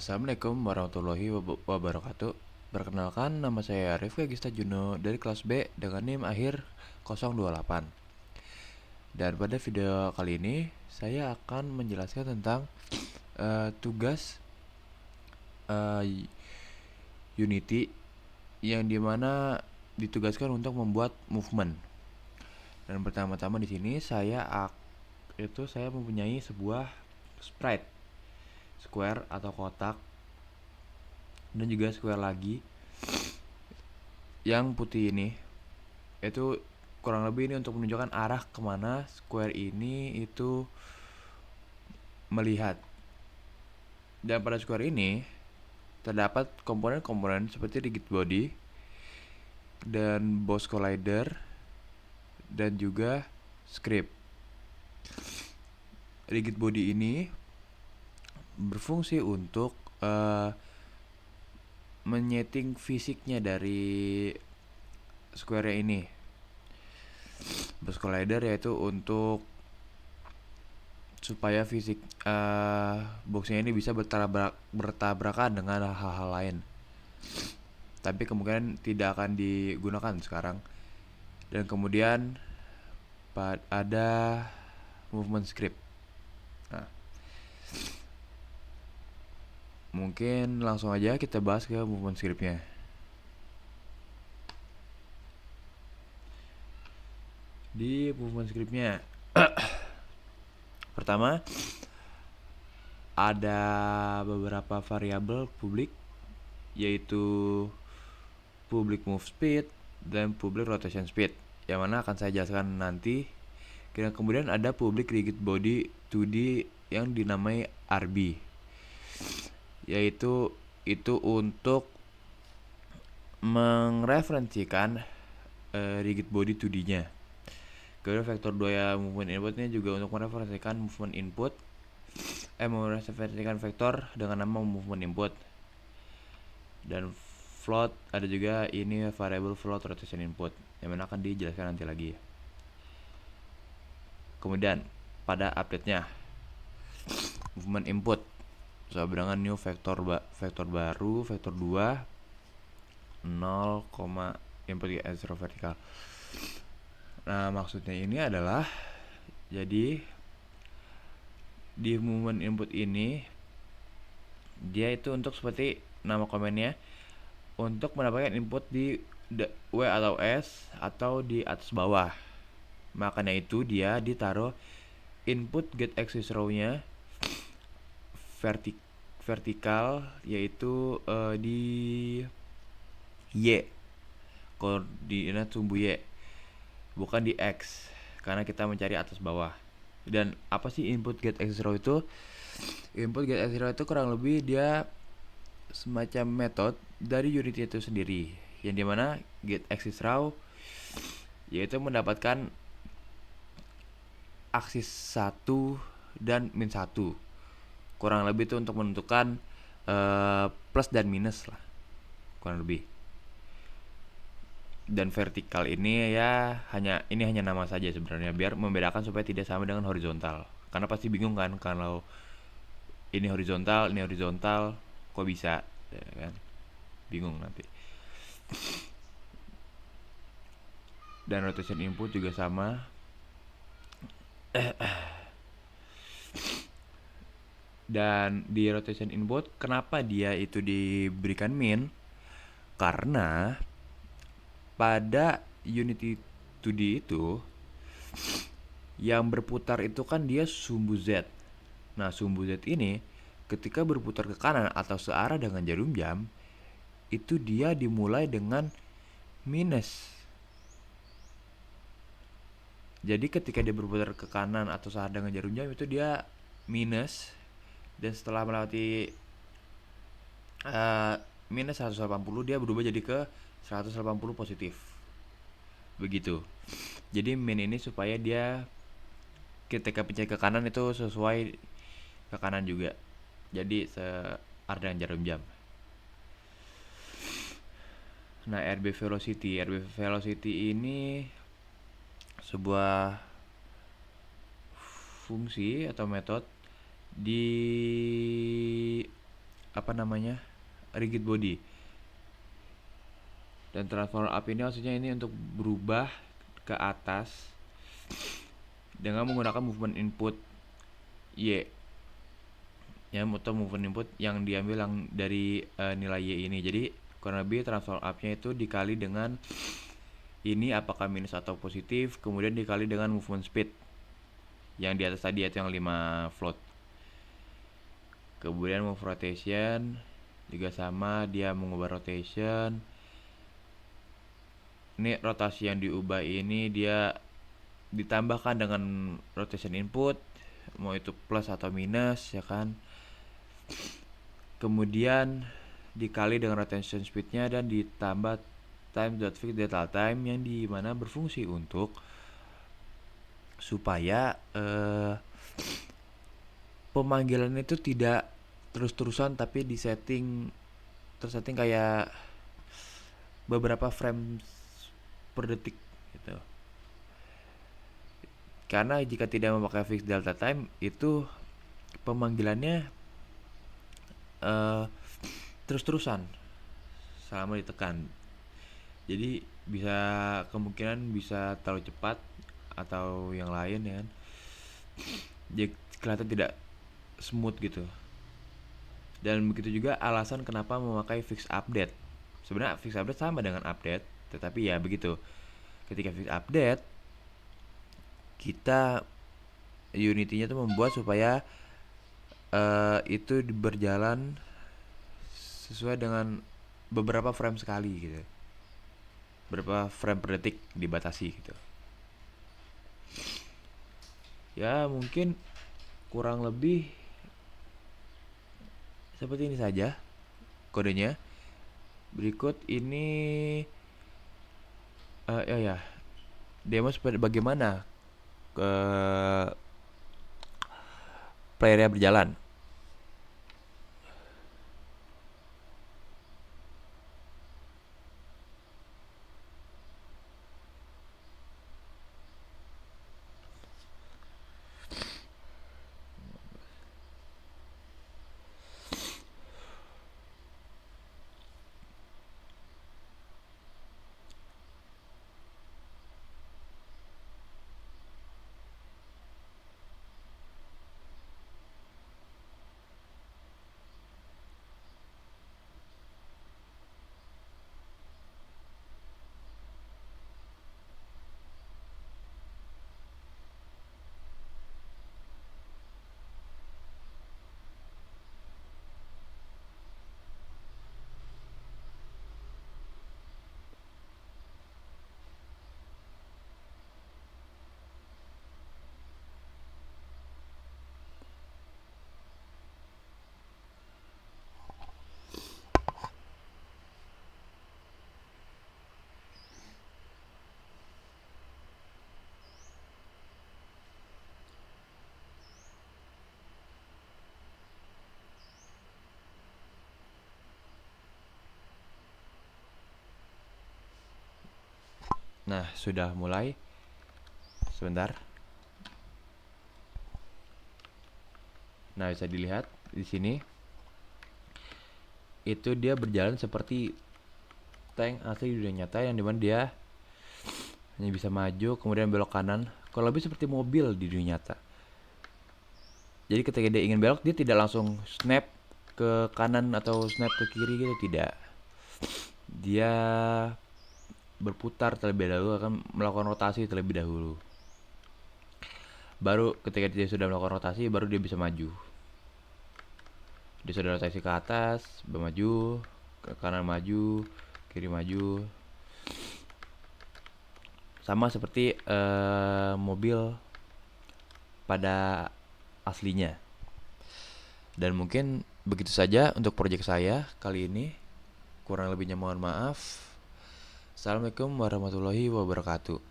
Assalamualaikum warahmatullahi wabarakatuh. Perkenalkan, nama saya Rifki Agista Juno dari kelas B dengan NIM akhir 028. Dan pada video kali ini saya akan menjelaskan tentang tugas uh, Unity yang dimana ditugaskan untuk membuat movement. Dan pertama-tama di sini saya mempunyai sebuah sprite square atau kotak, dan juga square lagi yang putih ini. Itu kurang lebih ini untuk menunjukkan arah kemana square ini itu melihat. Dan pada square ini terdapat komponen-komponen seperti rigid body dan boss collider dan juga script. Rigid body ini berfungsi untuk menyeting fisiknya dari square ini. Boss collider yaitu untuk supaya fisik boxnya ini bisa bertabrakan dengan hal-hal lain, tapi kemungkinan tidak akan digunakan sekarang. Dan kemudian ada movement script. Nah, mungkin langsung aja kita bahas ke movement scriptnya. Di movement scriptnya pertama ada beberapa variabel publik, yaitu public move speed dan public rotation speed, yang mana akan saya jelaskan nanti. Dan kemudian ada public rigid body 2D yang dinamai RB, yaitu itu untuk mereferensikan rigid body 2D-nya. Kemudian vektor 2 ya movement inputnya juga untuk mereferensikan movement input, mereferensikan vektor dengan nama movement input. Dan float ada juga ini variable float rotation input, yang mana akan dijelaskan nanti lagi. Kemudian pada update-nya movement input seberangan new vektor baru vektor 2 0, input zero vertikal. Nah, maksudnya ini adalah, jadi di movement input ini dia itu untuk seperti nama komennya, untuk mendapatkan input di W atau S atau di atas bawah. Makanya itu dia ditaruh input get axis row-nya vertikal, yaitu di Y, koordinat sumbu Y, bukan di X, karena kita mencari atas bawah. Dan apa sih input get axis row itu? Input get axis row itu kurang lebih dia semacam metode dari Unity itu sendiri, yang dimana get axis row yaitu mendapatkan aksis 1 dan min 1, kurang lebih itu untuk menentukan plus dan minus lah, kurang lebih. Dan vertikal ini ya hanya nama saja sebenarnya, biar membedakan supaya tidak sama dengan horizontal. Karena pasti bingung kan, kalau ini horizontal kok bisa, ya kan? Bingung nanti. Dan rotation input juga sama. Dan di rotation input kenapa dia itu diberikan min? Karena pada Unity 2D itu yang berputar itu kan dia sumbu Z. Nah, sumbu Z ini ketika berputar ke kanan atau searah dengan jarum jam, itu dia dimulai dengan minus. Jadi ketika dia berputar ke kanan atau searah dengan jarum jam, itu dia minus. Dan setelah melewati minus 180, dia berubah jadi ke 180 positif. Begitu. Jadi min ini supaya dia ketika pencet ke kanan itu sesuai ke kanan juga, jadi searah dengan jarum jam. Nah, RB velocity ini sebuah fungsi atau metode di apa namanya, rigid body. Dan transform up ini maksudnya ini untuk berubah ke atas dengan menggunakan movement input Y, ya, atau movement input yang diambil yang dari nilai Y ini. Jadi kurang lebih transform up-nya itu dikali dengan ini apakah minus atau positif, kemudian dikali dengan movement speed yang di atas tadi, yaitu yang 5 float. Kemudian move rotation juga sama, dia mengubah rotation. Ini rotasi yang diubah ini dia ditambahkan dengan rotation input, mau itu plus atau minus, ya kan. Kemudian dikali dengan rotation speednya dan ditambah time.fix delta time yang dimana berfungsi untuk supaya pemanggilan itu tidak terus-terusan tapi tersetting kayak beberapa frame per detik gitu. Karena jika tidak memakai fix delta time itu pemanggilannya terus-terusan selama ditekan. Jadi bisa kemungkinan bisa terlalu cepat atau yang lain, ya kan. Jadi kelihatan tidak smooth gitu. Dan begitu juga alasan kenapa memakai fix update. Sebenarnya fix update sama dengan update, tetapi ya begitu. Ketika fix update, kita Unity-nya tuh membuat supaya itu berjalan sesuai dengan beberapa frame sekali gitu. Beberapa frame per detik dibatasi gitu. Ya mungkin kurang lebih seperti ini saja kodenya. Berikut ini ya demo seperti bagaimana playernya berjalan. Nah, sudah mulai. Sebentar. Nah, bisa dilihat di sini. Itu dia berjalan seperti tank asli di dunia nyata, yang dimana dia hanya bisa maju kemudian belok kanan. Kalau lebih seperti mobil di dunia nyata. Jadi ketika dia ingin belok, dia tidak langsung snap ke kanan atau snap ke kiri gitu, tidak. Dia berputar terlebih dahulu, akan melakukan rotasi terlebih dahulu. Baru ketika dia sudah melakukan rotasi, baru dia bisa maju. Dia sudah rotasi ke atas, maju, ke kanan maju, kiri maju. Sama seperti mobil pada aslinya. Dan mungkin begitu saja untuk proyek saya kali ini. Kurang lebihnya mohon maaf. Assalamualaikum warahmatullahi wabarakatuh.